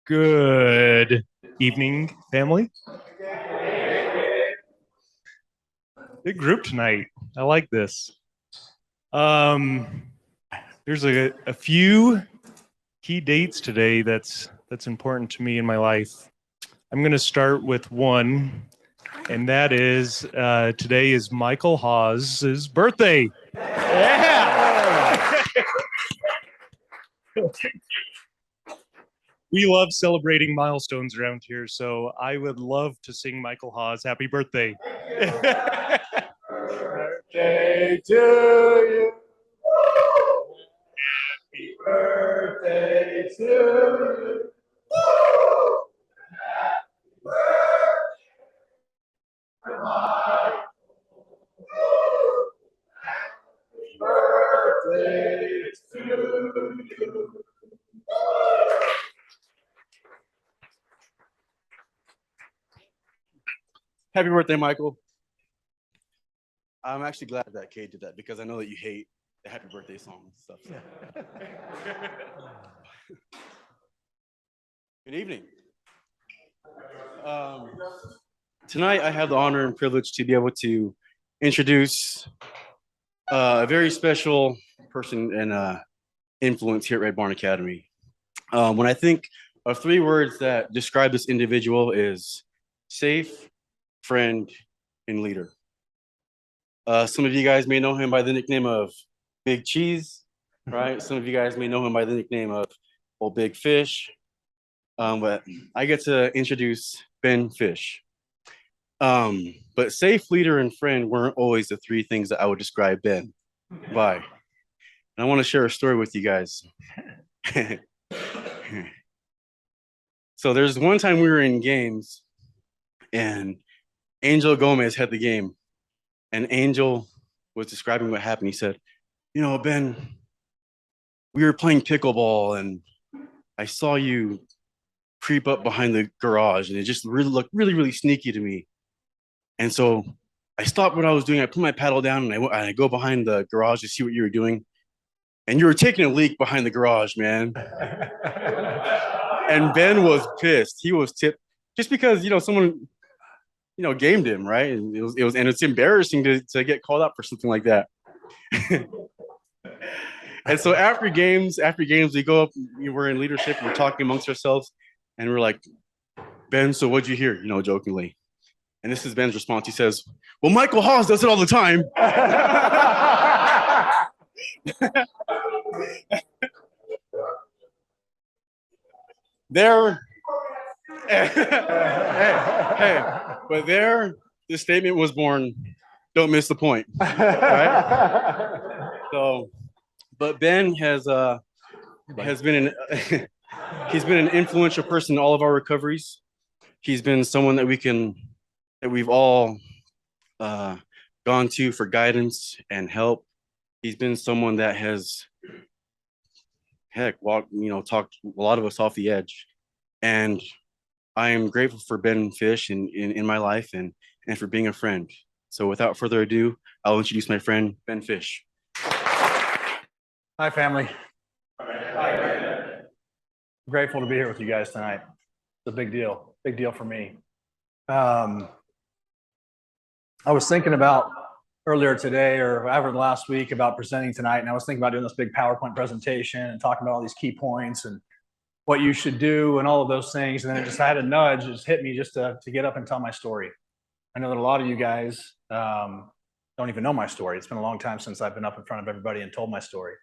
Good evening, family. Big group tonight. I like this. There's a few key dates today that's important to me in my life. I'm going to start with one, and that is today is Michael Hawes's birthday. Yeah. We love celebrating milestones around here, so I would love to sing Michael Hawes happy birthday. Birthday to you. Happy birthday to you. Happy birthday to you. Happy birthday, Michael. I'm actually glad that Kate did that because I know that you hate the happy birthday song and stuff. So. Good evening. Tonight, I have the honor and privilege to be able to introduce a very special person and influence here at Red Barn Academy. When I think of three words that describe this individual is safe, friend, and leader. Some of you guys may know him by the nickname of Big Cheese, right? Some of you guys may know him by the nickname of Old Big Fish. But I get to introduce Ben Fish. But safe, leader, and friend weren't always the three things that I would describe Ben by. And I want to share a story with you guys. So there's one time we were in games and Angel Gomez had the game. And Angel was describing what happened. He said, you know, Ben, we were playing pickleball and I saw you creep up behind the garage and it just really looked really sneaky to me. And so I stopped what I was doing. I put my paddle down and I go behind the garage to see what you were doing. And you were taking a leak behind the garage, man. And Ben was pissed. He was tipped just because, you know, someone, you know, gamed him, right? And it's embarrassing to get called out for something like that. And so after games, we go up, we're in leadership, we're talking amongst ourselves, and we're like, Ben, so what'd you hear? You know, jokingly. And this is Ben's response. He says, well, Michael Hawes does it all the time. The statement was born, don't miss the point. Right? So, but Ben has been he's been an influential person in all of our recoveries. He's been someone that we've all gone to for guidance and help. He's been someone that has talked a lot of us off the edge. And I am grateful for Ben Fish in my life and for being a friend. So without further ado, I'll introduce my friend, Ben Fish. Hi, family. I'm grateful to be here with you guys tonight. It's a big deal for me. I was thinking about earlier today or over the last week about presenting tonight, and I was thinking about doing this big PowerPoint presentation and talking about all these key points and what you should do and all of those things. And then I had a nudge, it just hit me just to get up and tell my story. I know that a lot of you guys don't even know my story. It's been a long time since I've been up in front of everybody and told my story.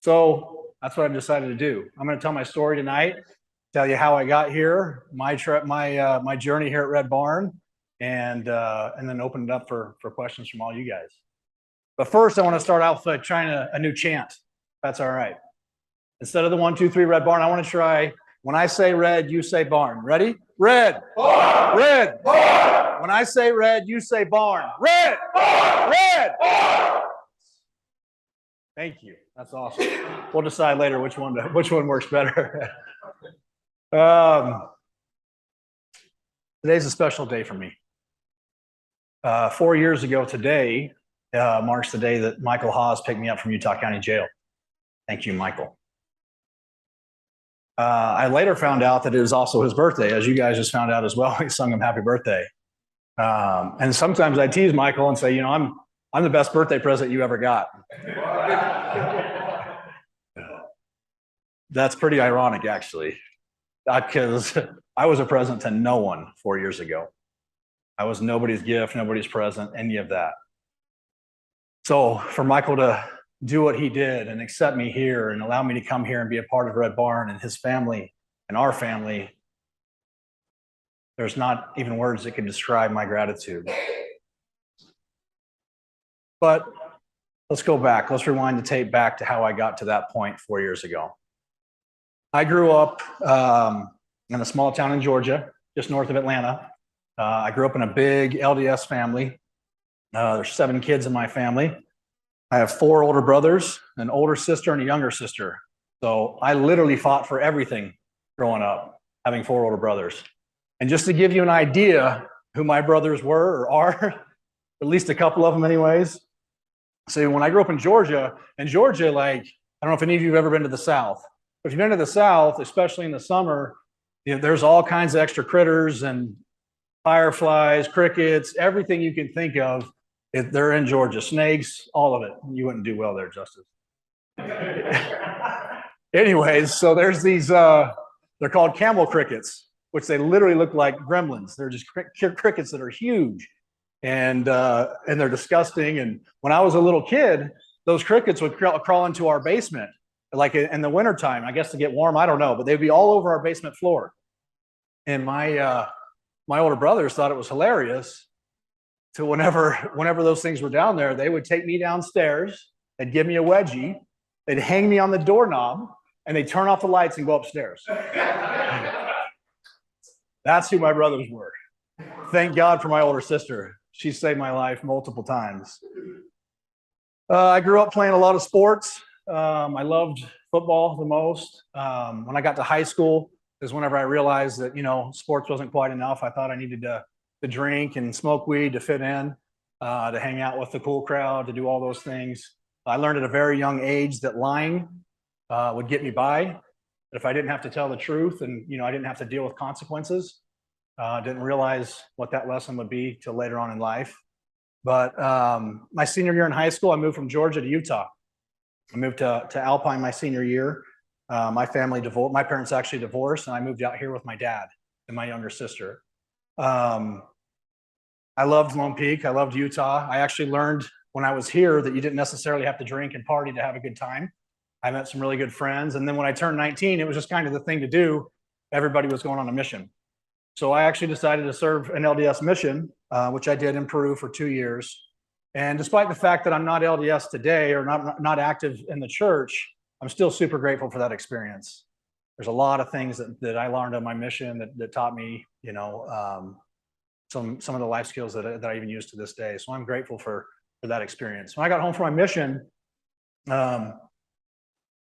So that's what I've decided to do. I'm going to tell my story tonight, tell you how I got here, my journey here at Red Barn, and then open it up for questions from all you guys. But first, I want to start out by trying a new chant. If that's all right. Instead of the 1, 2, 3 Red Barn, I want to try, when I say red, you say barn. Ready? Red. Barn. Red. Barn. When I say red, you say barn. Red. Barn. Red. Barn. Thank you. That's awesome. We'll decide later which one works better. Today's a special day for me. 4 years ago today marks the day that Michael Hawes picked me up from Utah County Jail. Thank you, Michael. I later found out that it was also his birthday, as you guys just found out as well. We sung him happy birthday. And sometimes I tease Michael and say, I'm the best birthday present you ever got. That's pretty ironic, actually, because I was a present to no one 4 years ago. I was nobody's gift, nobody's present, any of that. So for Michael to do what he did and accept me here and allow me to come here and be a part of Red Barn and his family and our family, there's not even words that can describe my gratitude. But let's go back. Let's rewind the tape back to how I got to that point 4 years ago. I grew up in a small town in Georgia, just north of Atlanta. I grew up in a big LDS family. There's 7 kids in my family. I have 4 older brothers, an older sister, and a younger sister. So I literally fought for everything growing up, having 4 older brothers. And just to give you an idea who my brothers were or are, at least a couple of them anyways. So when I grew up in Georgia, like, I don't know if any of you have ever been to the South, but if you've been to the South, especially in the summer, there's all kinds of extra critters and fireflies, crickets, everything you can think of. They're in Georgia. Snakes, all of it. You wouldn't do well there, Justice. Anyways, so there's these, they're called camel crickets, which they literally look like gremlins. They're just crickets that are huge and they're disgusting. And when I was a little kid, those crickets would crawl into our basement, like in the wintertime, I guess to get warm, I don't know, but they'd be all over our basement floor. And my older brothers thought it was hilarious. So whenever those things were down there, they would take me downstairs, they'd give me a wedgie, they'd hang me on the doorknob, and they'd turn off the lights and go upstairs. That's who my brothers were. Thank God for my older sister. She saved my life multiple times. I grew up playing a lot of sports. I loved football the most. When I got to high school is whenever I realized that, sports wasn't quite enough. I thought I needed to drink and smoke weed to fit in, to hang out with the cool crowd, to do all those things. I learned at a very young age that lying would get me by. But if I didn't have to tell the truth and, I didn't have to deal with consequences, didn't realize what that lesson would be till later on in life. But my senior year in high school, I moved from Georgia to Utah. I moved to Alpine my senior year. My family divorced. My parents actually divorced, and I moved out here with my dad and my younger sister. I loved Lone Peak. I loved Utah. I actually learned when I was here that you didn't necessarily have to drink and party to have a good time. I met some really good friends. And then when I turned 19, it was just kind of the thing to do. Everybody was going on a mission. So I actually decided to serve an LDS mission, which I did in Peru for 2 years. And despite the fact that I'm not LDS today or not active in the church, I'm still super grateful for that experience. There's a lot of things that I learned on my mission that taught me, some of the life skills that I even use to this day. So I'm grateful for that experience. When I got home from my mission,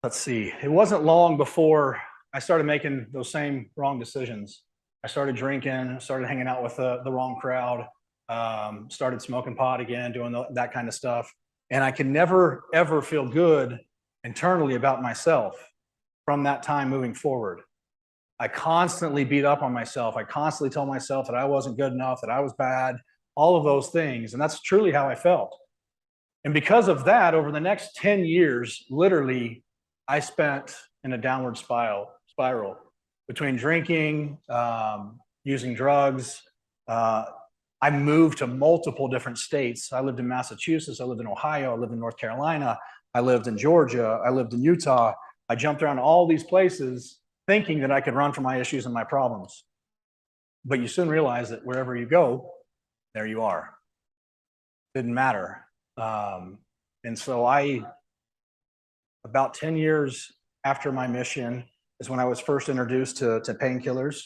let's see, it wasn't long before I started making those same wrong decisions. I started drinking, started hanging out with the wrong crowd, started smoking pot again, doing that kind of stuff. And I could never, ever feel good internally about myself from that time moving forward. I constantly beat up on myself. I constantly told myself that I wasn't good enough, that I was bad, all of those things. And that's truly how I felt. And because of that, over the next 10 years, literally, I spent in a downward spiral between drinking, using drugs. I moved to multiple different states. I lived in Massachusetts. I lived in Ohio. I lived in North Carolina. I lived in Georgia. I lived in Utah. I jumped around all these places thinking that I could run from my issues and my problems. But you soon realize that wherever you go, there you are. Didn't matter. And so about 10 years after my mission is when I was first introduced to painkillers.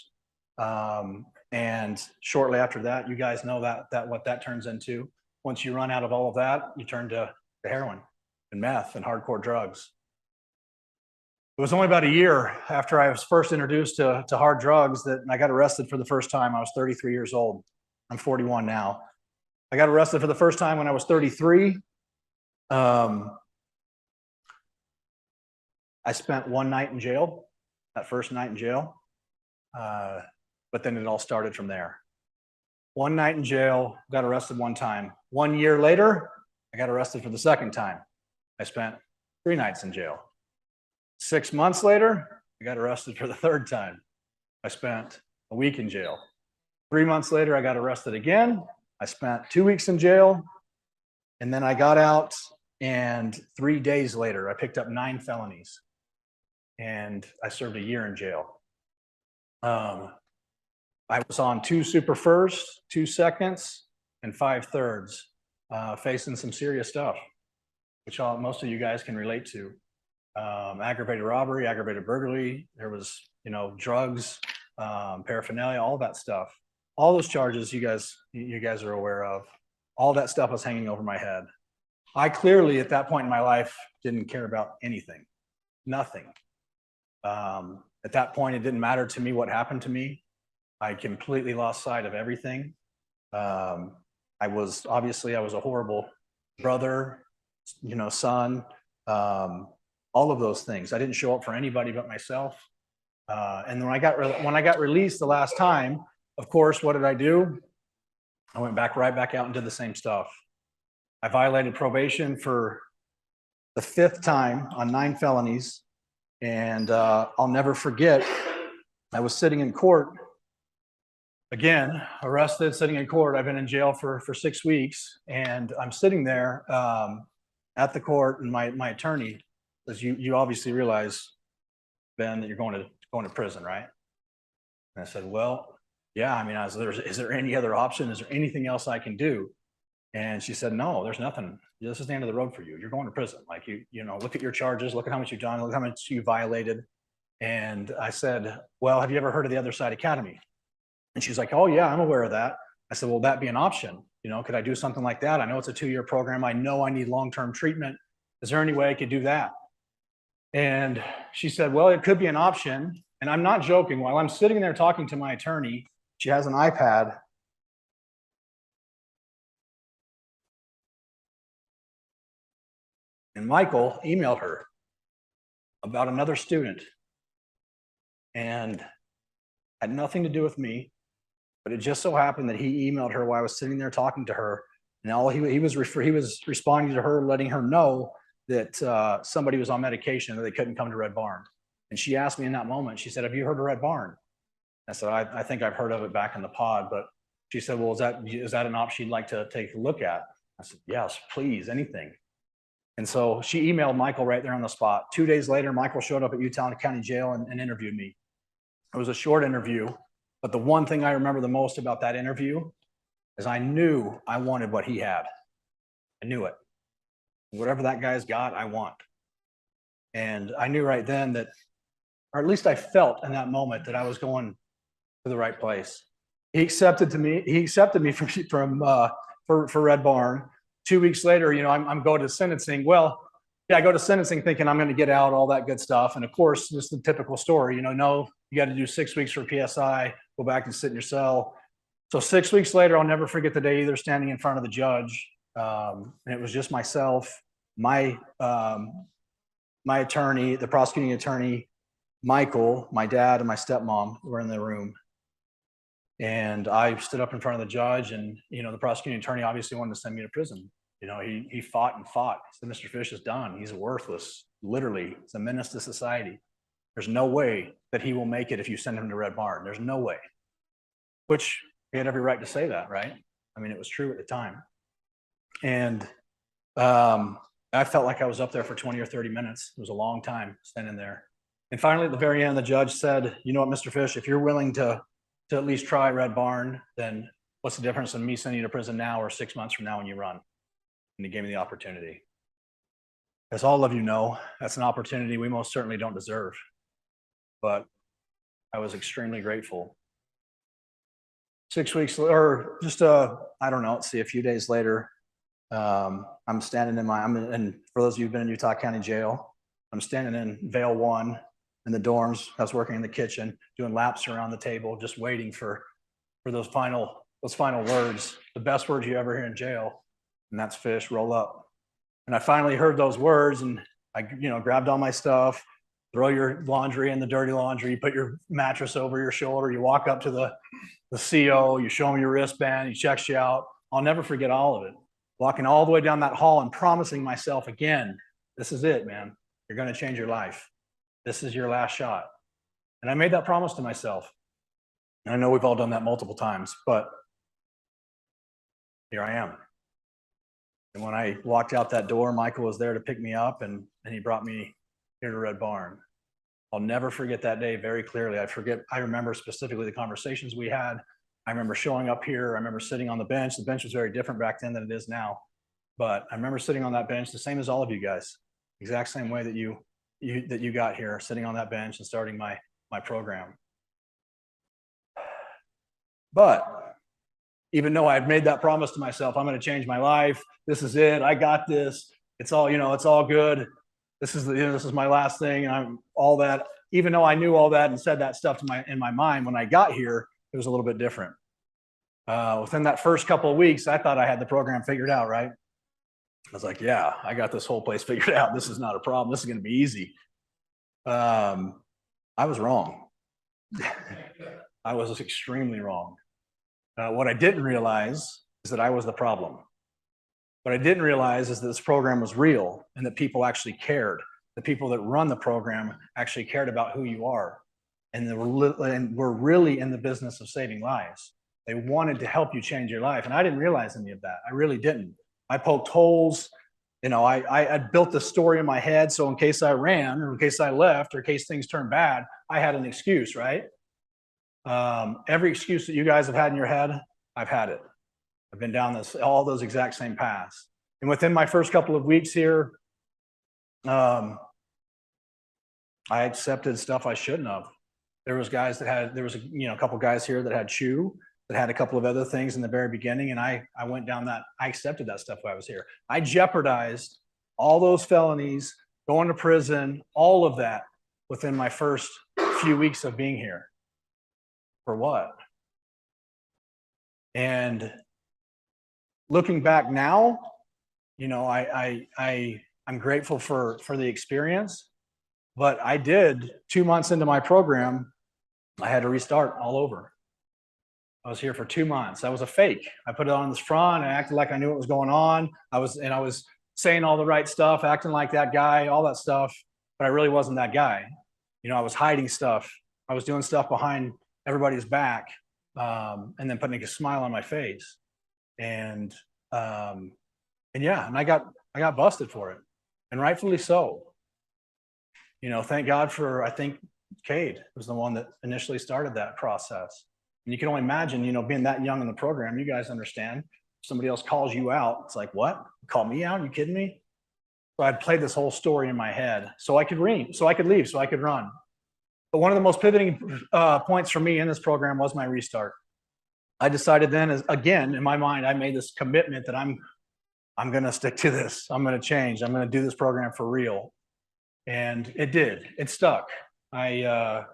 And shortly after that, you guys know that what that turns into. Once you run out of all of that, you turn to heroin and meth and hardcore drugs. It was only about a year after I was first introduced to hard drugs that I got arrested for the first time. I was 33 years old. I'm 41 now. I got arrested for the first time when I was 33. I spent one night in jail. that first night in jail. But then it all started from there. One night in jail, got arrested one time. 1 year later, I got arrested for the second time. I spent 3 nights in jail. 6 months later, I got arrested for the third time. I spent a week in jail. 3 months later, I got arrested again. I spent 2 weeks in jail. And then I got out, and 3 days later, I picked up 9 felonies. And I served a year in jail. I was on 2 super firsts, 2 seconds, and 5 thirds, facing some serious stuff, which most of you guys can relate to. Aggravated robbery, aggravated burglary. There was, drugs, paraphernalia, all that stuff. All those charges you guys are aware of. All that stuff was hanging over my head. I clearly, at that point in my life, didn't care about anything, nothing. At that point, it didn't matter to me what happened to me. I completely lost sight of everything. I was a horrible brother, son, all of those things. I didn't show up for anybody but myself. And when I got released the last time, of course, what did I do? I went right back out and did the same stuff. I violated probation for the 5th time on 9 felonies. And I'll never forget, I was sitting in court, again, arrested, sitting in court. I've been in jail for 6 weeks, and I'm sitting there at the court, and my attorney, as you obviously realize, Ben, that you're going to prison, right? And I said, well, yeah, I mean, is there any other option? Is there anything else I can do? And she said, no, there's nothing. This is the end of the road for you. You're going to prison. Like, look at your charges, look at how much you've done, look how much you violated. And I said, well, have you ever heard of the Other Side Academy? And she's like, oh yeah, I'm aware of that. I said, well, that be an option. Could I do something like that? I know it's a 2-year program. I know I need long-term treatment. Is there any way I could do that? And she said, well, it could be an option. And I'm not joking. While I'm sitting there talking to my attorney, she has an iPad. And Michael emailed her about another student, and had nothing to do with me, but it just so happened that he emailed her while I was sitting there talking to her. And all he was responding to her, letting her know that somebody was on medication, that they couldn't come to Red Barn. And she asked me in that moment, she said, have you heard of Red Barn? I said, I think I've heard of it back in the pod, but she said, well, is that an option you'd like to take a look at? I said, yes, please, anything. And so she emailed Michael right there on the spot. 2 days later, Michael showed up at Utah County Jail and interviewed me. It was a short interview, but the one thing I remember the most about that interview is I knew I wanted what he had. I knew it. Whatever that guy's got, I want. And I knew right then that, or at least I felt in that moment, that I was going to the right place. He accepted me for Red Barn. 2 weeks later, I'm going to sentencing. Well, yeah, I go to sentencing thinking I'm going to get out, all that good stuff. And of course, just the typical story, no, you got to do 6 weeks for PSI, go back and sit in your cell. So 6 weeks later, I'll never forget the day either, standing in front of the judge. And it was just myself, my attorney, the prosecuting attorney, Michael, my dad, and my stepmom were in the room. And I stood up in front of the judge, and, the prosecuting attorney obviously wanted to send me to prison. He fought and fought. He said, Mr. Fish is done. He's worthless. Literally, he's a menace to society. There's no way that he will make it if you send him to Red Barn. There's no way. Which he had every right to say that, right? I mean, it was true at the time. And I felt like I was up there for 20 or 30 minutes. It was a long time standing there. And finally, at the very end, the judge said, you know what, Mr. Fish, if you're willing to at least try Red Barn, then what's the difference in me sending you to prison now or 6 months from now when you run? And he gave me the opportunity. As all of you know, that's an opportunity we most certainly don't deserve. But I was extremely grateful. 6 weeks, or just a few days later, I'm standing and for those of you who've been in Utah County Jail, I'm standing in Vale 1 in the dorms. I was working in the kitchen, doing laps around the table, just waiting for those final words, the best words you ever hear in jail, and that's Fish, roll up. And I finally heard those words, and I, grabbed all my stuff, throw your laundry in the dirty laundry, you put your mattress over your shoulder, you walk up to the CO, you show him your wristband, he checks you out. I'll never forget all of it. Walking all the way down that hall and promising myself again, this is it, man. You're going to change your life. This is your last shot. And I made that promise to myself. And I know we've all done that multiple times, but here I am. And when I walked out that door, Michael was there to pick me up, and he brought me here to Red Barn. I'll never forget that day very clearly. I remember specifically the conversations we had. I remember showing up here. I remember sitting on the bench. The bench was very different back then than it is now. But I remember sitting on that bench, the same as all of you guys, exact same way that you got here, sitting on that bench and starting my program. But even though I had made that promise to myself, I'm going to change my life. This is it. I got this. It's all, it's all good. This is my last thing. And I'm all that. Even though I knew all that and said that stuff in my mind, when I got here, it was a little bit different. Within that first couple of weeks, I thought I had the program figured out, right? I was like, yeah, I got this whole place figured out. This is not a problem. This is going to be easy. I was wrong. I was extremely wrong. What I didn't realize is that I was the problem. What I didn't realize is that this program was real and that people actually cared. The people that run the program actually cared about who you are. And we're really in the business of saving lives. They wanted to help you change your life. And I didn't realize any of that. I really didn't. I poked holes. I built this story in my head. So in case I ran, or in case I left, or in case things turned bad, I had an excuse, right? Every excuse that you guys have had in your head, I've had it. I've been down all those exact same paths. And within my first couple of weeks here, I accepted stuff I shouldn't have. There was a couple guys here that had CHU, that had a couple of other things in the very beginning. And I went down that, I accepted that stuff while I was here. I jeopardized all those felonies, going to prison, all of that within my first few weeks of being here. For what? And looking back now, I'm grateful for the experience, but I did 2 months into my program, I had to restart all over. I was here for 2 months. I was a fake. I put it on this front. I acted like I knew what was going on. I was saying all the right stuff, acting like that guy, all that stuff, but I really wasn't that guy. I was hiding stuff. I was doing stuff behind everybody's back, and then putting a smile on my face. And I got busted for it, and rightfully so. Thank God for, I think Cade was the one that initially started that process. And you can only imagine, being that young in the program, you guys understand. If somebody else calls you out, it's like, what? Call me out? Are you kidding me? So I'd played this whole story in my head so I could leave, so I could run. But one of the most pivoting points for me in this program was my restart. I decided then, again, in my mind, I made this commitment that I'm going to stick to this. I'm going to change. I'm going to do this program for real. And it did. It stuck. I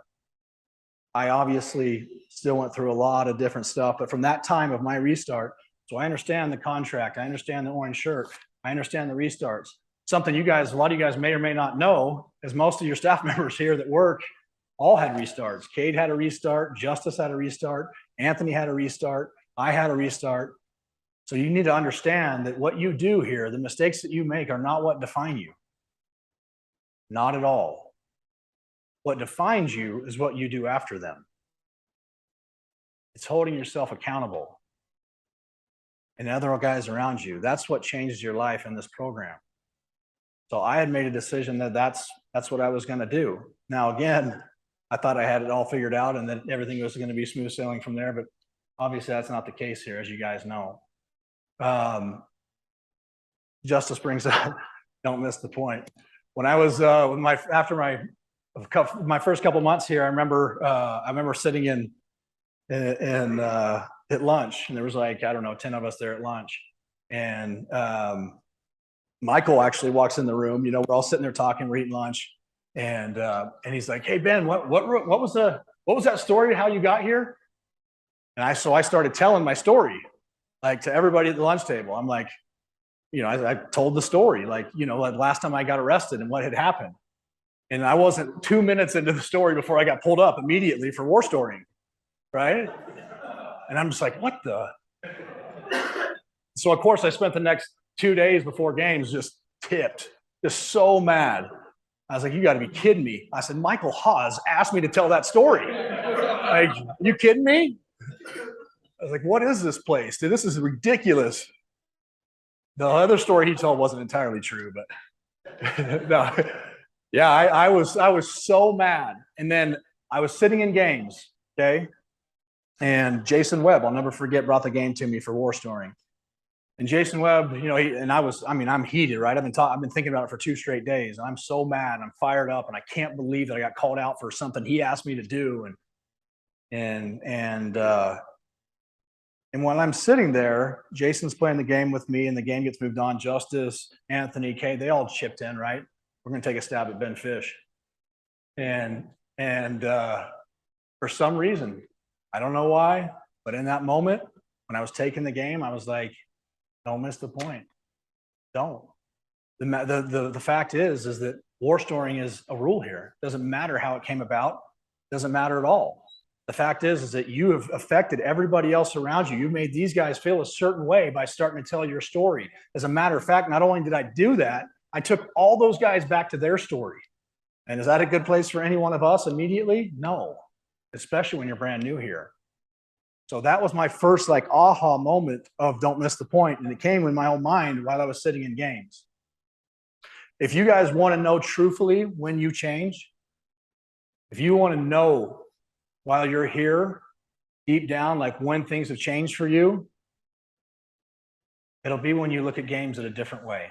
obviously still went through a lot of different stuff, but from that time of my restart, so I understand the contract. I understand the orange shirt. I understand the restarts. Something a lot of you guys may or may not know is most of your staff members here that work all had restarts. Cade had a restart. Justice had a restart. Anthony had a restart. I had a restart. So you need to understand that what you do here, the mistakes that you make, are not what define you. Not at all. What defines you is what you do after them. It's holding yourself accountable and other guys around you. That's what changes your life in this program. So I had made a decision that that's what I was going to do. Now, again, I thought I had it all figured out and that everything was going to be smooth sailing from there, but obviously that's not the case here, as you guys know. Justice brings up, don't miss the point. When I was after my first couple months here, I remember sitting at lunch, and there was 10 of us there at lunch, and Michael actually walks in the room. We're all sitting there talking, we're eating lunch, and he's like, "Hey Ben, what was that story? How you got here?" And I started telling my story, to everybody at the lunch table. I'm like, I told the story, like last time I got arrested and what had happened. And I wasn't 2 minutes into the story before I got pulled up immediately for war storing, right? And I'm just like, what the? So, of course, I spent the next 2 days before games just tipped, just so mad. I was like, you got to be kidding me. I said, Michael Hawes asked me to tell that story. Like, you kidding me? I was like, what is this place? Dude, this is ridiculous. The other story he told wasn't entirely true, but no. Yeah, I was so mad. And then I was sitting in games, okay? And Jason Webb, I'll never forget, brought the game to me for war storing. And Jason Webb, you know, I'm heated, right? I've been thinking about it for 2 straight days. And I'm so mad. I'm fired up, and I can't believe that I got called out for something he asked me to do. And while I'm sitting there, Jason's playing the game with me, and the game gets moved on. Justice, Anthony, Kay, they all chipped in, right? We're going to take a stab at Ben Fish. And for some reason, I don't know why, but in that moment, when I was taking the game, I was like, don't miss the point. Don't. The fact is that war storing is a rule here. It doesn't matter how it came about. It doesn't matter at all. The fact is that you have affected everybody else around you. You've made these guys feel a certain way by starting to tell your story. As a matter of fact, not only did I do that, I took all those guys back to their story. And is that a good place for any one of us immediately? No, especially when you're brand new here. So that was my first like aha moment of don't miss the point. And it came in my own mind while I was sitting in games. If you guys want to know truthfully when you change, if you want to know while you're here, deep down, like when things have changed for you, it'll be when you look at games in a different way.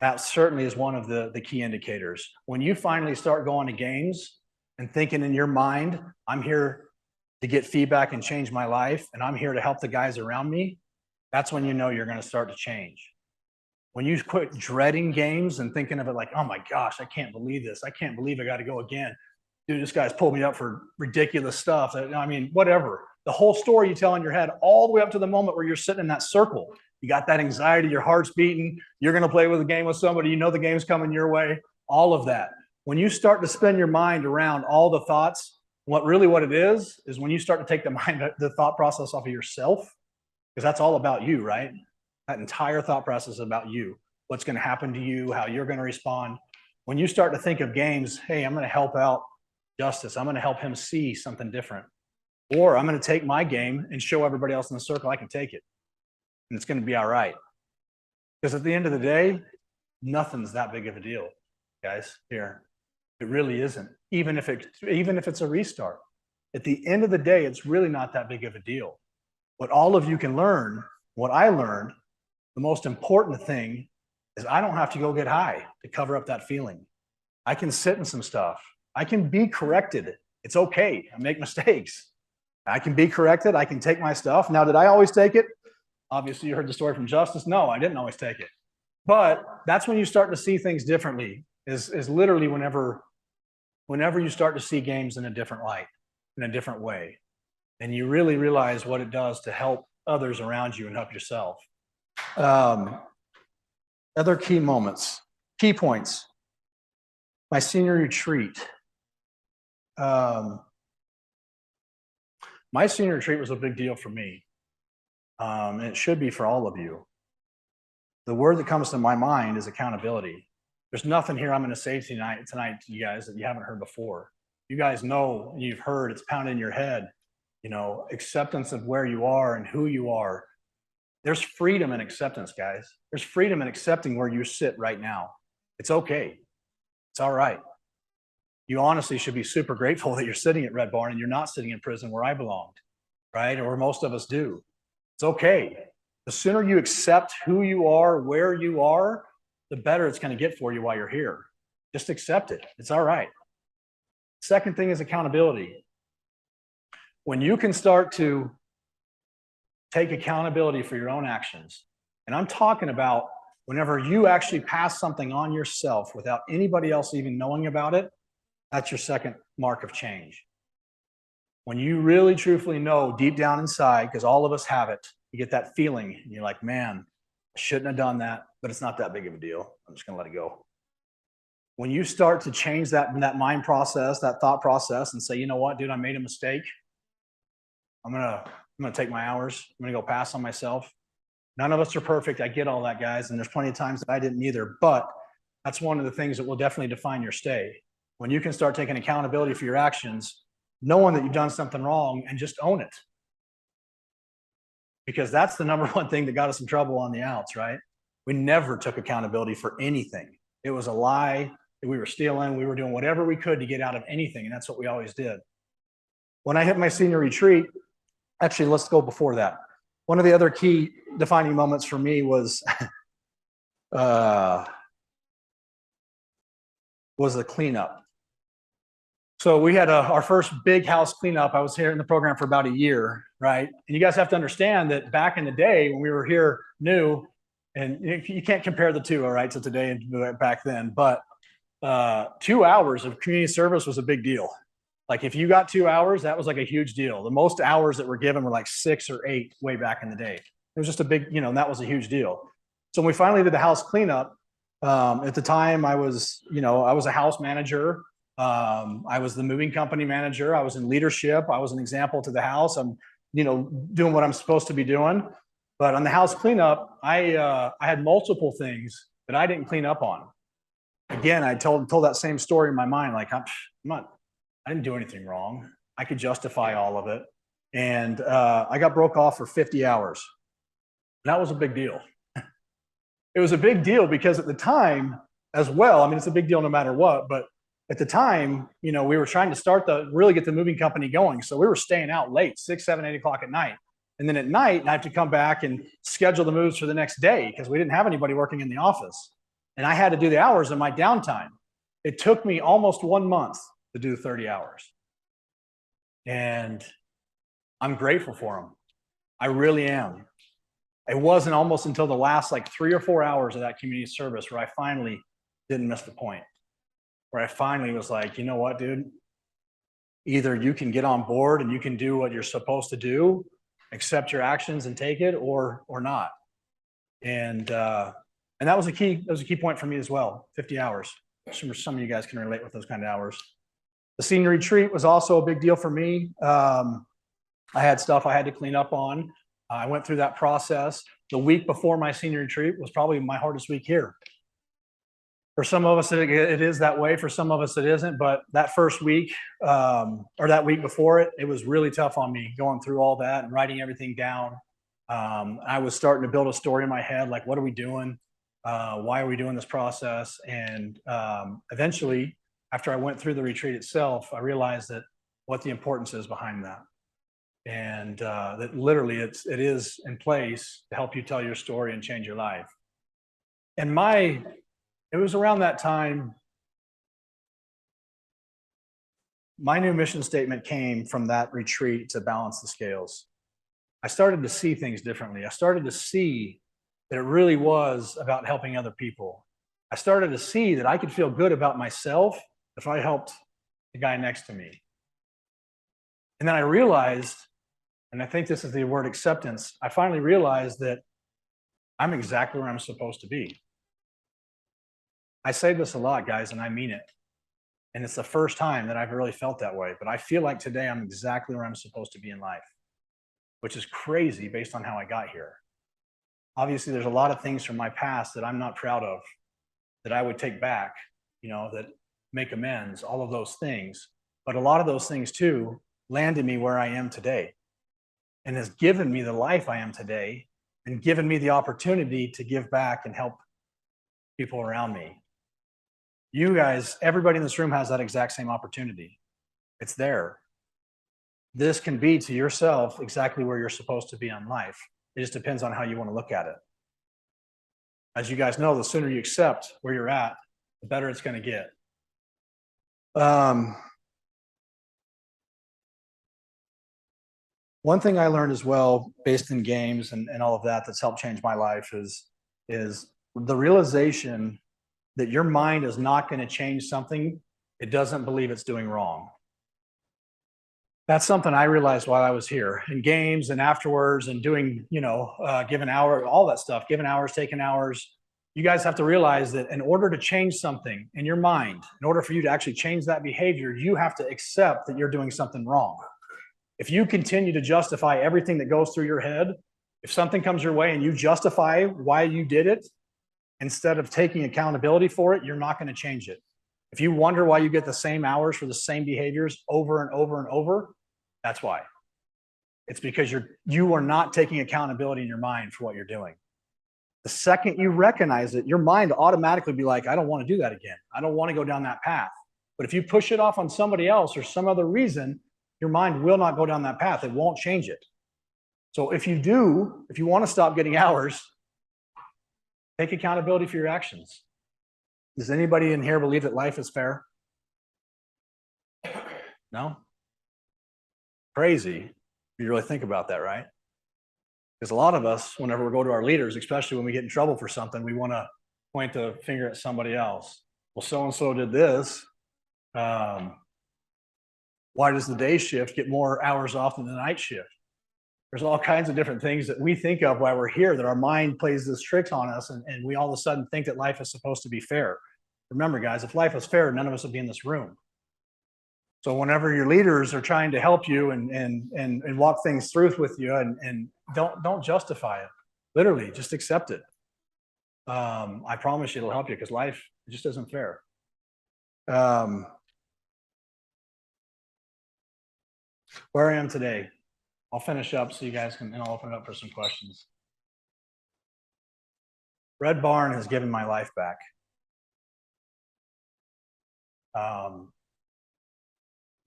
That certainly is one of the key indicators. When you finally start going to games and thinking in your mind, I'm here to get feedback and change my life, and I'm here to help the guys around me, that's when you know you're going to start to change. When you quit dreading games and thinking of it like, oh my gosh, I can't believe this. I can't believe I got to go again. Dude, this guy's pulled me up for ridiculous stuff. I mean, whatever. The whole story you tell in your head, all the way up to the moment where you're sitting in that circle. You got that anxiety, your heart's beating. You're going to play with a game with somebody. You know the game's coming your way. All of that. When you start to spin your mind around all the thoughts, what it is when you start to take the thought process off of yourself, because that's all about you, right? That entire thought process is about you. What's going to happen to you, how you're going to respond. When you start to think of games, hey, I'm going to help out Justice. I'm going to help him see something different. Or I'm going to take my game and show everybody else in the circle I can take it. And it's going to be all right. Because at the end of the day, nothing's that big of a deal, guys, here. It really isn't. Even if it's a restart. At the end of the day, it's really not that big of a deal. What all of you can learn, what I learned, the most important thing is I don't have to go get high to cover up that feeling. I can sit in some stuff. I can be corrected. It's okay. I make mistakes. I can be corrected. I can take my stuff. Now, did I always take it? Obviously, you heard the story from Justice. No, I didn't always take it. But that's when you start to see things differently, is literally whenever you start to see games in a different light, in a different way. And you really realize what it does to help others around you and help yourself. Other key moments, key points. My senior retreat. My senior retreat was a big deal for me. And it should be for all of you. The word that comes to my mind is accountability. There's nothing here I'm going to say tonight to you guys that you haven't heard before. You guys know, you've heard, it's pounded in your head, you know, acceptance of where you are and who you are. There's freedom in acceptance, guys. There's freedom in accepting where you sit right now. It's okay. It's all right. You honestly should be super grateful that you're sitting at Red Barn and you're not sitting in prison where I belonged, right? Or most of us do. It's okay. The sooner you accept who you are, where you are, the better it's going to get for you while you're here. Just accept it. It's all right. Second thing is accountability. When you can start to take accountability for your own actions, and I'm talking about whenever you actually pass something on yourself without anybody else even knowing about it, that's your second mark of change. When you really truthfully know deep down inside, because all of us have it, you get that feeling and you're like, man, I shouldn't have done that, but it's not that big of a deal. I'm just going to let it go. When you start to change that mind process, that thought process, and say, you know what, dude, I made a mistake. I'm gonna take my hours. I'm gonna go pass on myself. None of us are perfect. I get all that, guys, and there's plenty of times that I didn't either. But that's one of the things that will definitely define your stay. When you can start taking accountability for your actions, knowing that you've done something wrong, and just own it. Because that's the number one thing that got us in trouble on the outs, right? We never took accountability for anything. It was a lie that we were stealing. We were doing whatever we could to get out of anything, and that's what we always did. When I hit my senior retreat, actually, let's go before that. One of the other key defining moments for me was the cleanup. So we had our first big house cleanup. I was here in the program for about a year, right? And you guys have to understand that back in the day when we were here new, and you can't compare the two, all right, to today and back then, but 2 hours of community service was a big deal. Like if you got 2 hours, that was like a huge deal. The most hours that were given were like 6 or 8 way back in the day. It was just a big, and that was a huge deal. So when we finally did the house cleanup, at the time I was a house manager. I was the moving company manager. I was in leadership. I was an example to the house. I'm, doing what I'm supposed to be doing. But on the house cleanup, I had multiple things that I didn't clean up on. Again, I told that same story in my mind, like I didn't do anything wrong. I could justify all of it. And I got broke off for 50 hours. That was a big deal. It was a big deal because at the time as well, I mean, it's a big deal no matter what, but at the time, we were trying to really get the moving company going. So we were staying out late, 6, 7, 8 o'clock at night. And then at night, I have to come back and schedule the moves for the next day because we didn't have anybody working in the office. And I had to do the hours in my downtime. It took me almost 1 month to do 30 hours. And I'm grateful for them. I really am. It wasn't almost until the last 3 or 4 hours of that community service where I finally didn't miss the point. Where I finally was like, you know what, dude? Either you can get on board and you can do what you're supposed to do, accept your actions and take it, or not. And that was a key point for me as well. 50 hours. I'm sure some of you guys can relate with those kind of hours. The senior retreat was also a big deal for me. I had stuff I had to clean up on. I went through that process. The week before my senior retreat was probably my hardest week here. For some of us, it is that way. For some of us, it isn't. But that first week, or that week before it, it was really tough on me going through all that and writing everything down. I was starting to build a story in my head, like, what are we doing? Why are we doing this process? And eventually, after I went through the retreat itself, I realized that what the importance is behind that. And that literally it is in place to help you tell your story and change your life. And it was around that time, my new mission statement came from that retreat to balance the scales. I started to see things differently. I started to see that it really was about helping other people. I started to see that I could feel good about myself if I helped the guy next to me. And then I realized, and I think this is the word acceptance, I finally realized that I'm exactly where I'm supposed to be. I say this a lot, guys, and I mean it. And it's the first time that I've really felt that way. But I feel like today I'm exactly where I'm supposed to be in life, which is crazy based on how I got here. Obviously, there's a lot of things from my past that I'm not proud of, that I would take back, that make amends, all of those things. But a lot of those things, too, landed me where I am today and has given me the life I am today and given me the opportunity to give back and help people around me. You guys, everybody in this room has that exact same opportunity. It's there. This can be to yourself exactly where you're supposed to be in life. It just depends on how you want to look at it. As you guys know, the sooner you accept where you're at, the better it's going to get. One thing I learned as well, based in games and all of that, that's helped change my life is the realization that your mind is not going to change something it doesn't believe it's doing wrong. That's something I realized while I was here in games and afterwards and doing, given hour, all that stuff, given hours, taking hours. you guys have to realize that in order to change something in your mind, in order for you to actually change that behavior, you have to accept that you're doing something wrong. If you continue to justify everything that goes through your head, if something comes your way and you justify why you did it, instead of taking accountability for it, you're not going to change it. If you wonder why you get the same hours for the same behaviors over and over and over, that's why. It's because you are not taking accountability in your mind for what you're doing. The second you recognize it, your mind automatically be like, I don't want to do that again. I don't want to go down that path. But if you push it off on somebody else or some other reason, your mind will not go down that path. It won't change it. So if you want to stop getting hours, take accountability for your actions. Does anybody in here believe that life is fair? No? Crazy. If you really think about that, right? Because a lot of us, whenever we go to our leaders, especially when we get in trouble for something, we want to point the finger at somebody else. Well, so-and-so did this. Why does the day shift get more hours off than the night shift? There's all kinds of different things that we think of while we're here that our mind plays this tricks on us, and we all of a sudden think that life is supposed to be fair. Remember, guys, if life was fair, none of us would be in this room. So whenever your leaders are trying to help you and walk things through with you, and don't justify it. Literally, just accept it. I promise you it'll help you, because life just isn't fair. Where I am today, I'll finish up so you guys can, and I'll open it up for some questions. Red Barn has given my life back.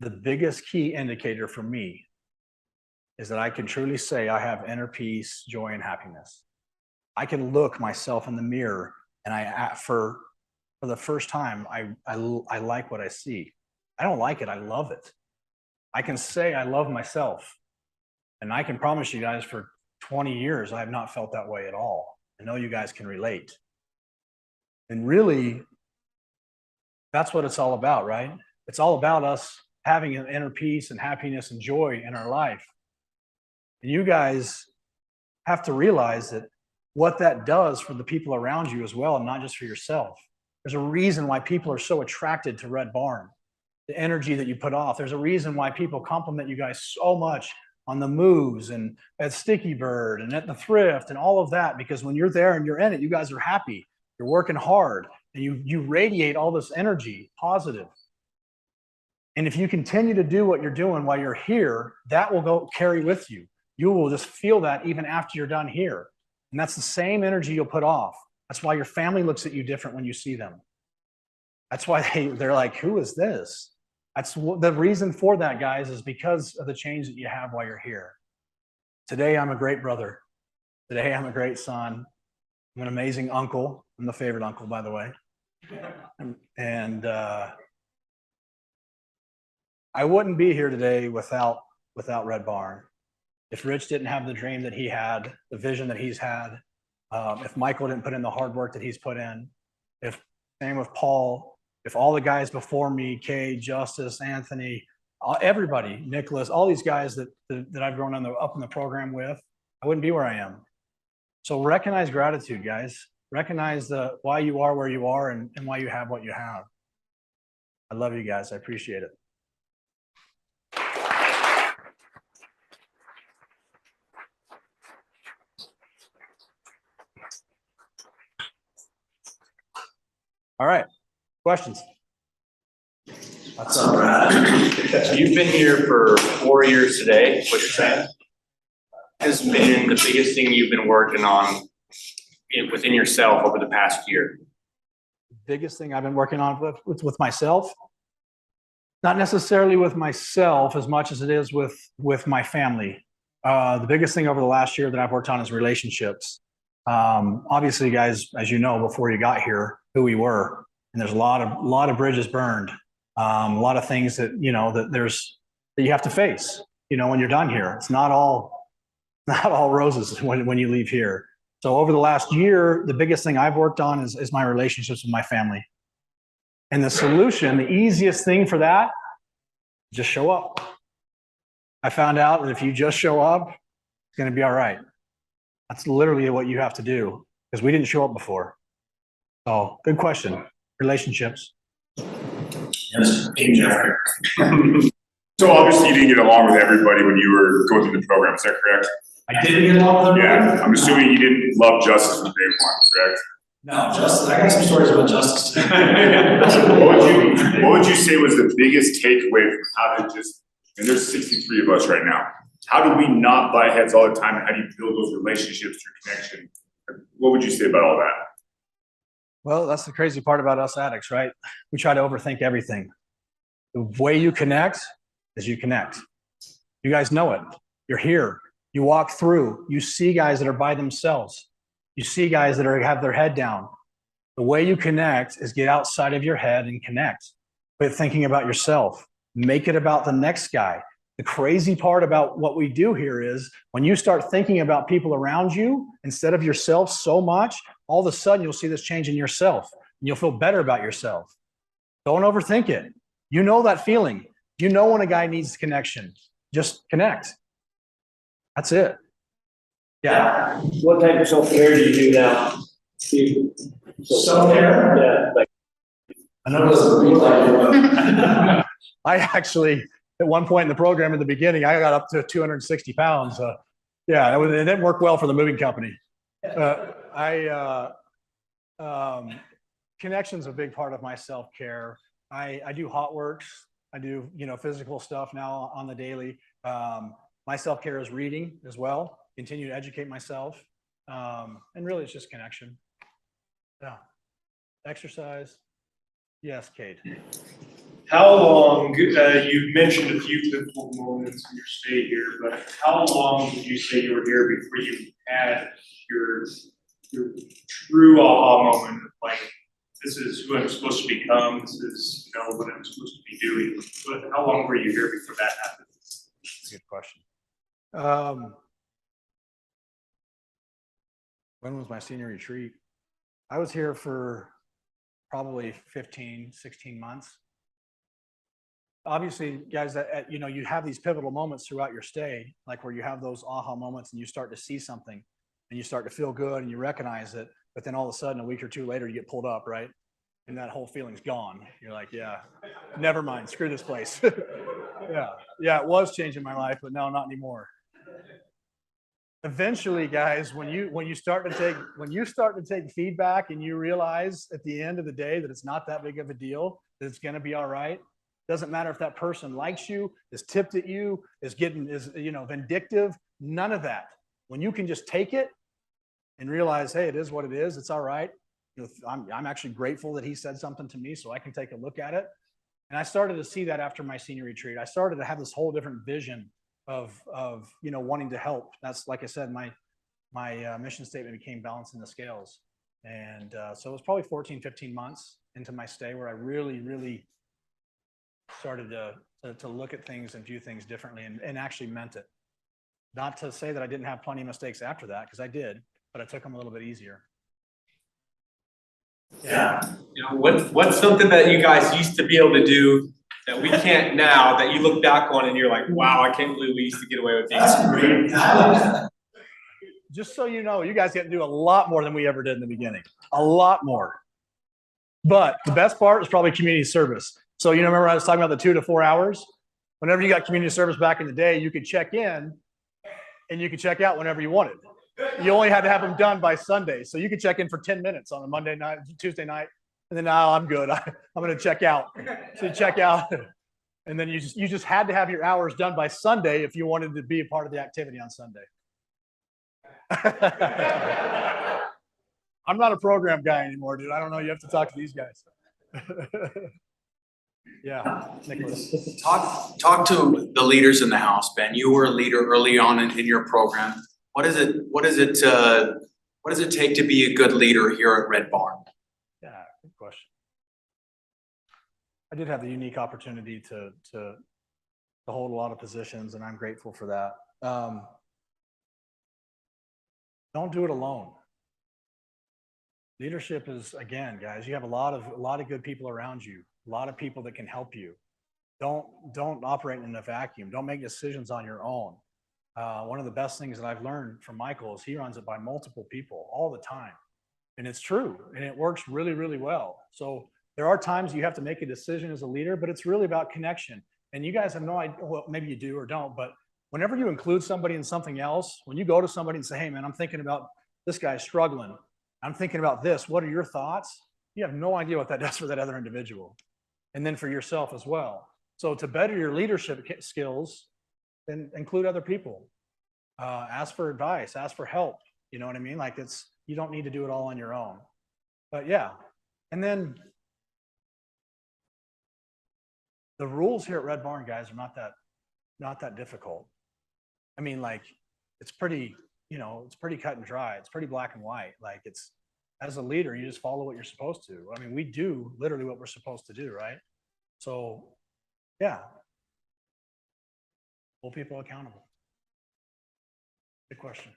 The biggest key indicator for me is that I can truly say I have inner peace, joy, and happiness. I can look myself in the mirror, and for the first time, I like what I see. I don't like it, I love it. I can say I love myself. And I can promise you guys, for 20 years, I have not felt that way at all. I know you guys can relate. And really, that's what it's all about, right? It's all about us having an inner peace and happiness and joy in our life. And you guys have to realize that what that does for the people around you as well, and not just for yourself. There's a reason why people are so attracted to Red Barn, the energy that you put off. There's a reason why people compliment you guys so much on the moves and at Sticky Bird and at the Thrift and all of that, because when you're there and you're in it, you guys are happy. You're working hard, and you radiate all this energy, positive. And if you continue to do what you're doing while you're here, that will go carry with you. You will just feel that even after you're done here. And that's the same energy you'll put off. That's why your family looks at you different when you see them. That's why they're like, who is this? That's the reason for that, guys, is because of the change that you have while you're here. Today, I'm a great brother. Today, I'm a great son. I'm an amazing uncle. I'm the favorite uncle, by the way. And I wouldn't be here today without Red Barn. If Rich didn't have the dream that he had, the vision that he's had, if Michael didn't put in the hard work that he's put in, if same with Paul, if all the guys before me, Kay, Justice, Anthony, everybody, Nicholas, all these guys that I've grown up in the program with, I wouldn't be where I am. So recognize gratitude, guys. Recognize why you are where you are and why you have what you have. I love you guys. I appreciate it. All right. Questions? What's up? You've been here for 4 years today. What you're saying has been the biggest thing you've been working on within yourself over the past year? Biggest thing I've been working on with myself? Not necessarily with myself as much as it is with my family. The biggest thing over the last year that I've worked on is relationships. Obviously, guys, as you know, before you got here, who we were, and there's a lot of bridges burned, a lot of things that that you have to face. When you're done here, it's not all roses when you leave here. So over the last year, the biggest thing I've worked on is my relationships with my family. And the solution, the easiest thing for that, just show up. I found out that if you just show up, it's going to be all right. That's literally what you have to do, because we didn't show up before. Oh, good question. Relationships. Yes, Jeffrey. So obviously you didn't get along with everybody when you were going through the program, is that correct? I didn't get along with everybody. Yeah, I'm assuming you didn't love Justice from day one, correct? No, Justice. I got some stories about Justice. What would you say was the biggest takeaway from how to just, and there's 63 of us right now, how do we not butt heads all the time, and how do you build those relationships through connection? What would you say about all that? Well, that's the crazy part about us addicts, right? We try to overthink everything. The way you connect is you connect. You guys know it. You're here. You walk through. You see guys that are by themselves. You see guys that have their head down. The way you connect is get outside of your head and connect. Quit thinking about yourself. Make it about the next guy. The crazy part about what we do here is when you start thinking about people around you instead of yourself so much, all of a sudden you'll see this change in yourself and you'll feel better about yourself. Don't overthink it. You know that feeling. You know when a guy needs connection. Just connect. That's it. Yeah. What type of self-care do you do now? Self-care? Yeah, like. I actually, at one point in the program in the beginning, I got up to 260 pounds. Yeah, it didn't work well for the moving company. Connection's a big part of my self-care. I do hot works. I do, physical stuff now on the daily. My self-care is reading as well, continue to educate myself. And really it's just connection. Yeah. Exercise. Yes, Kate. How long, you mentioned a few pivotal moments in your stay here, but how long did you say you were here before you had your true aha moment of like, this is who I'm supposed to become, this is, what I'm supposed to be doing? But how long were you here before that happened? That's a good question. When was my senior retreat? I was here for probably 15, 16 months. Obviously, guys, you have these pivotal moments throughout your stay, like where you have those aha moments and you start to see something and you start to feel good and you recognize it. But then all of a sudden, a week or two later, you get pulled up, right? And that whole feeling's gone. You're like, yeah, never mind, screw this place. Yeah, it was changing my life, but no, not anymore. Eventually, guys, when you start to take feedback and you realize at the end of the day that it's not that big of a deal, that it's going to be all right. Doesn't matter if that person likes you, is tipped at you, is vindictive, none of that. When you can just take it and realize, hey, it is what it is, it's all right. I'm actually grateful that he said something to me so I can take a look at it. And I started to see that after my senior retreat. I started to have this whole different vision of wanting to help. That's, like I said, my mission statement became balancing the scales. And so it was probably 14, 15 months into my stay where I really, really started to look at things and view things differently and actually meant it. Not to say that I didn't have plenty of mistakes after that, because I did, but I took them a little bit easier. Yeah. What's something that you guys used to be able to do that we can't now, that you look back on and you're like, wow, I can't believe we used to get away with these? That's great. Just so you know, you guys get to do a lot more than we ever did in the beginning. A lot more. But the best part is probably community service. So remember I was talking about the 2 to 4 hours? Whenever you got community service back in the day, you could check in and you could check out whenever you wanted. You only had to have them done by Sunday. So you could check in for 10 minutes on a Monday night, Tuesday night, and then, now I'm good. I'm going to check out. So you check out, and then you just had to have your hours done by Sunday if you wanted to be a part of the activity on Sunday. I'm not a program guy anymore, dude. I don't know. You have to talk to these guys. Yeah, Nicholas. Talk to the leaders in the house, Ben. You were a leader early on in your program. What does it take to be a good leader here at Red Barn? Yeah, good question. I did have the unique opportunity to hold a lot of positions, and I'm grateful for that. Don't do it alone. Leadership is, again, guys, you have a lot of good people around you, a lot of people that can help you. Don't operate in a vacuum. Don't make decisions on your own. One of the best things that I've learned from Michael is he runs it by multiple people all the time. And it's true. And it works really, really well. So there are times you have to make a decision as a leader, but it's really about connection. And you guys have no idea, well, maybe you do or don't, but whenever you include somebody in something else, when you go to somebody and say, hey man, I'm thinking about this guy's struggling. I'm thinking about this. What are your thoughts? You have no idea what that does for that other individual. And then for yourself as well. So to better your leadership skills, then include other people. Ask for advice, ask for help. You know what I mean? Like you don't need to do it all on your own. But yeah. And then the rules here at Red Barn, guys, are not that difficult. I mean, like it's pretty, it's pretty cut and dry. It's pretty black and white. Like as a leader, you just follow what you're supposed to. I mean, we do literally what we're supposed to do, right? So yeah. Hold people accountable. Good question.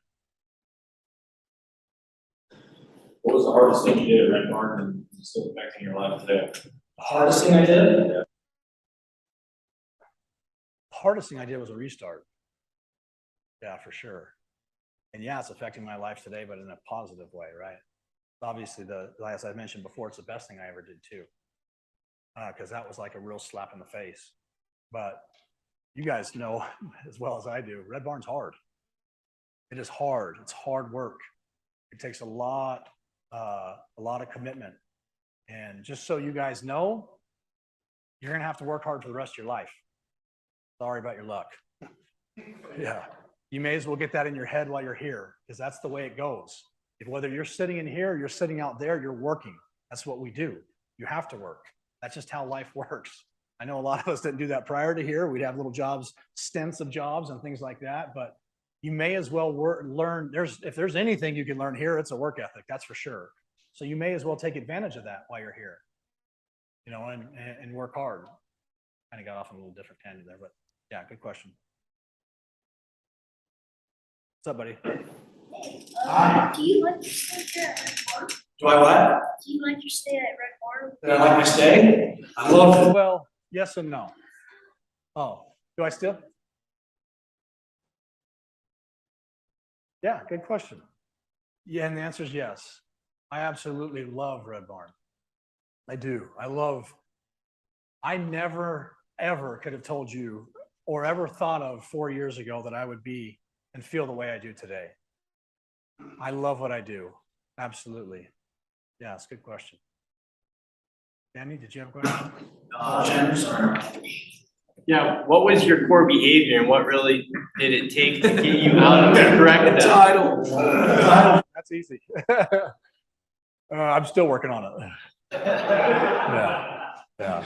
What was the hardest thing you did at Red Barn and still affecting your life today? The hardest thing I did? The hardest thing I did was a restart. Yeah, for sure. And yeah, it's affecting my life today, but in a positive way, right? Obviously, as I mentioned before, it's the best thing I ever did too. Because that was like a real slap in the face. But you guys know as well as I do, Red Barn's hard. It is hard. It's hard work. It takes a lot of commitment. And just so you guys know, you're gonna have to work hard for the rest of your life. Sorry about your luck. Yeah, you may as well get that in your head while you're here, because that's the way it goes. If whether you're sitting in here or you're sitting out there, you're working. That's what we do. You have to work. That's just how life works. I know a lot of us didn't do that prior to here. We'd have little jobs, stints of jobs and things like that, but you may as well learn. If there's anything you can learn here, it's a work ethic, that's for sure. So you may as well take advantage of that while you're here, and work hard. Kind of got off on a little different tangent there, but yeah, good question. What's up, buddy? Do you like your stay here at Red Barn? Do I what? Do you like your stay at Red Barn? Did I like my stay? I love it. Well, yes and no. Oh, do I still? Yeah, good question. Yeah, and the answer is yes. I absolutely love Red Barn. I do. I never, ever could have told you or ever thought of 4 years ago that I would be and feel the way I do today. I love what I do. Absolutely. Yeah, it's a good question. Danny, did you have a question? Jen, sorry. Yeah, what was your core behavior and what really did it take to get you out of the correct Title. That's easy. I'm still working on it. Yeah.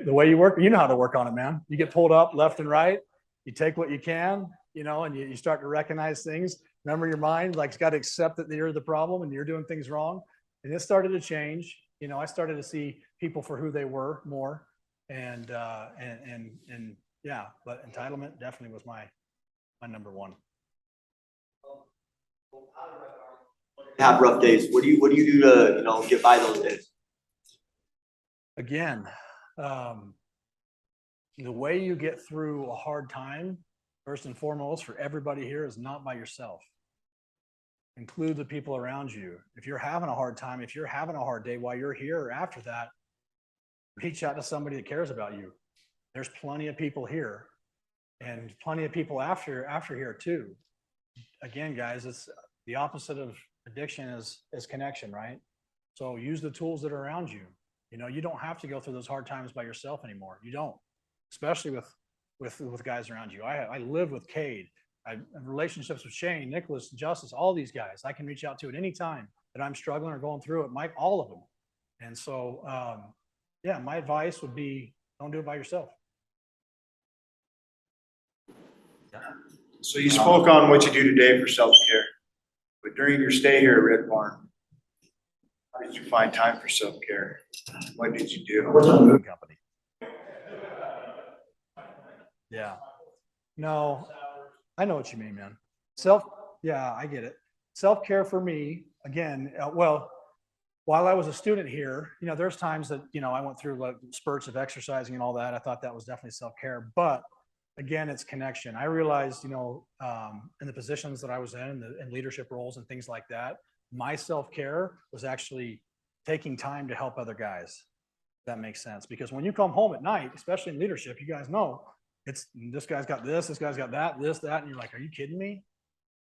The way you work, you know how to work on it, man. You get pulled up left and right. You take what you can, and you start to recognize things. Remember, your mind it's got to accept that you're the problem and you're doing things wrong. And it started to change. I started to see people for who they were more. And yeah, but entitlement definitely was my number one. Have rough days. What do you do to get by those days? Again, the way you get through a hard time, first and foremost, for everybody here, is not by yourself. Include the people around you. If you're having a hard time, if you're having a hard day while you're here or after that, reach out to somebody that cares about you. There's plenty of people here and plenty of people after here too. Again, guys, it's the opposite of addiction is connection, right? So use the tools that are around you. You don't have to go through those hard times by yourself anymore. You don't, especially with guys around you. I live with Cade. I have relationships with Shane, Nicholas, Justice, all these guys I can reach out to at any time that I'm struggling or going through it, all of them. And so, yeah, my advice would be don't do it by yourself. So you spoke on what you do today for self-care, but during your stay here at Red Barn, how did you find time for self-care? What did you do? What's on the company? Yeah. No, I know what you mean, man. Yeah, I get it. Self-care for me, again, while I was a student here, there's times that, I went through like spurts of exercising and all that. I thought that was definitely self-care, but again, it's connection. I realized, in the positions that I was in leadership roles and things like that, My self-care was actually taking time to help other guys. If that makes sense. Because when you come home at night, especially in leadership, you guys know it's this guy's got this guy's got that, this, that, and you're like, are you kidding me?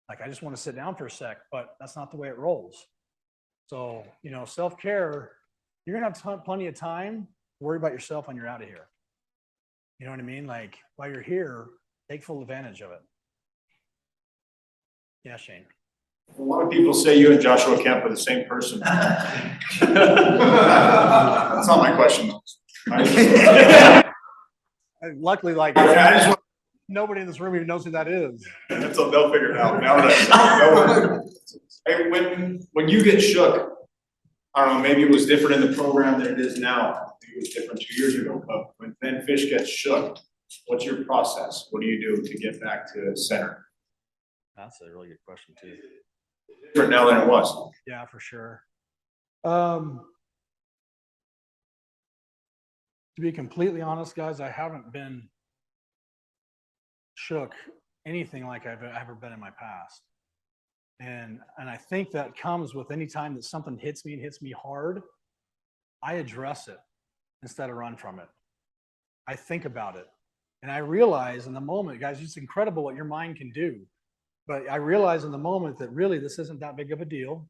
Like, I just want to sit down for a sec, but that's not the way it rolls. So, you know, self-care, you're gonna have plenty of time to worry about yourself when you're out of here. You know what I mean? Like, while you're here, take full advantage of it. Yeah, Shane. A lot of people say you and Joshua Kemp are the same person. That's not my question though. Luckily, like, I just want, nobody in this room even knows who that is. they'll figure it out now that hey, when you get shook, I don't know, maybe it was different in the program than it is now. Maybe it was different 2 years ago, but when Ben Fish gets shook, what's your process? What do you do to get back to center? That's a really good question too. Different now than it was. Yeah, for sure. To be completely honest, guys, I haven't been shook anything like I've ever been in my past. And I think that comes with any time that something hits me and hits me hard, I address it instead of run from it. I think about it. And I realize in the moment, guys, it's incredible what your mind can do. But I realize in the moment that really this isn't that big of a deal.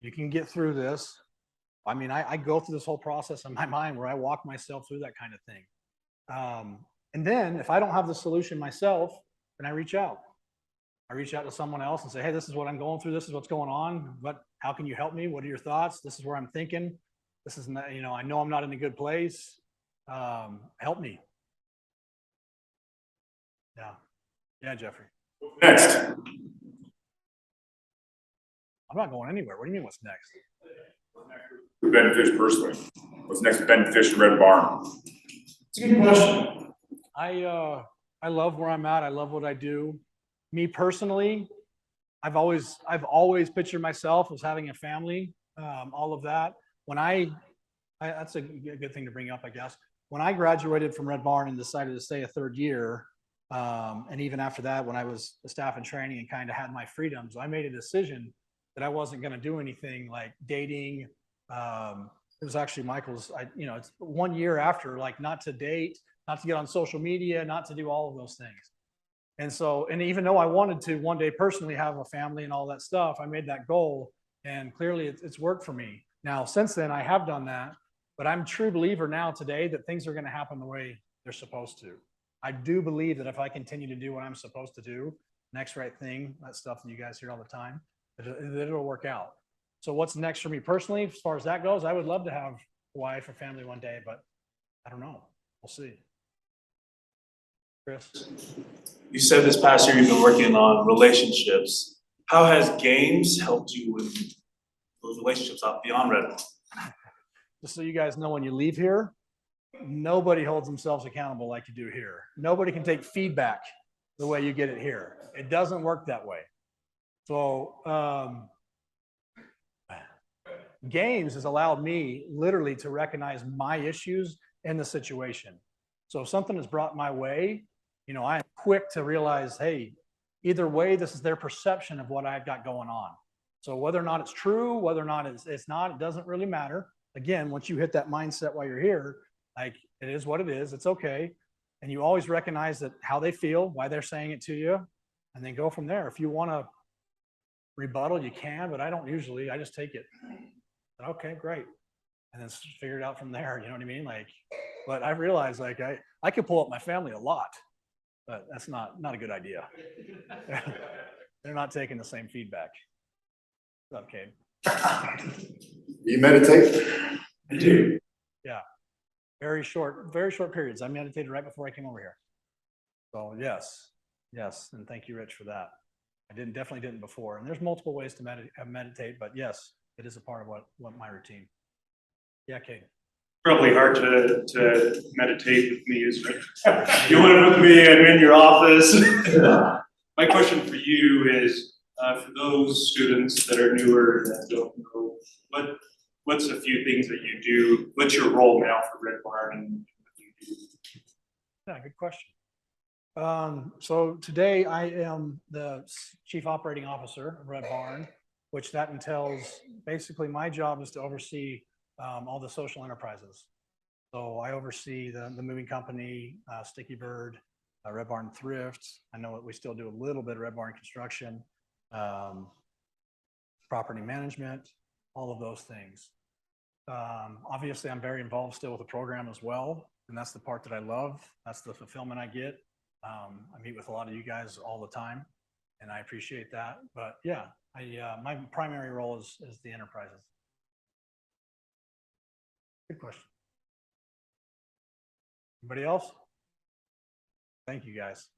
You can get through this. I mean, I go through this whole process in my mind where I walk myself through that kind of thing. And then if I don't have the solution myself, then I reach out. I reach out to someone else and say, hey, this is what I'm going through. This is what's going on. How can you help me? What are your thoughts? This is where I'm thinking. This is not, you know, I know I'm not in a good place. Help me. Yeah. Yeah, Jeffrey. Next. I'm not going anywhere. What do you mean, what's next? For Ben Fish personally. What's next for Ben Fish and Red Barn? It's a good question. I love where I'm at. I love what I do. Me personally, I've always pictured myself as having a family, all of that. When that's a good thing to bring up, I guess. When I graduated from Red Barn and decided to stay a third year, and even after that, when I was a staff in training and kind of had my freedoms, I made a decision that I wasn't going to do anything like dating. It was actually Michael's, it's 1 year after, like not to date, not to get on social media, not to do all of those things. And so, and even though I wanted to one day personally have a family and all that stuff, I made that goal, and clearly it's worked for me. Now, since then, I have done that, but I'm a true believer now today that things are going to happen the way they're supposed to. I do believe that if I continue to do what I'm supposed to do, next right thing, that stuff that you guys hear all the time, that it'll work out. So what's next for me personally, as far as that goes, I would love to have a wife or family one day, but I don't know. We'll see. Chris? You said this past year you've been working on relationships. How has games helped you with those relationships out beyond Red Bull? Just so you guys know, when you leave here, nobody holds themselves accountable like you do here. Nobody can take feedback the way you get it here. It doesn't work that way. So games has allowed me literally to recognize my issues in the situation. So if something is brought my way, I'm quick to realize, hey, either way, this is their perception of what I've got going on. So whether or not it's true, whether or not it's not, it doesn't really matter. Again, once you hit that mindset while you're here, like, it is what it is, it's okay. And you always recognize that how they feel, why they're saying it to you, and then go from there. If you want to rebuttal, you can, but I don't usually. I just take it. Okay, great. And then figure it out from there. You know what I mean? Like, but I realized, like, I could pull up my family a lot, but that's not a good idea. They're not taking the same feedback. What's up, Cade? You meditate? I do. Yeah. Very short periods. I meditated right before I came over here. So yes. And thank you, Rich, for that. I definitely didn't before. And there's multiple ways to meditate, but yes, it is a part of what my routine. Yeah, Kate. Probably hard to meditate with me is you live with me and in your office. My question for you is, for those students that are newer that don't know, what's a few things that you do? What's your role now for Red Barn and what do you do? Yeah, good question. So today I am the Chief Operating Officer of Red Barn. which that entails, basically my job is to oversee all the social enterprises. So I oversee the moving company, Sticky Bird, Red Barn Thrift. I know that we still do a little bit of Red Barn construction, property management, all of those things. Obviously, I'm very involved still with the program as well, and that's the part that I love. That's the fulfillment I get. I meet with a lot of you guys all the time, and I appreciate that. But yeah, my primary role is the enterprises. Good question. Anybody else? Thank you, guys.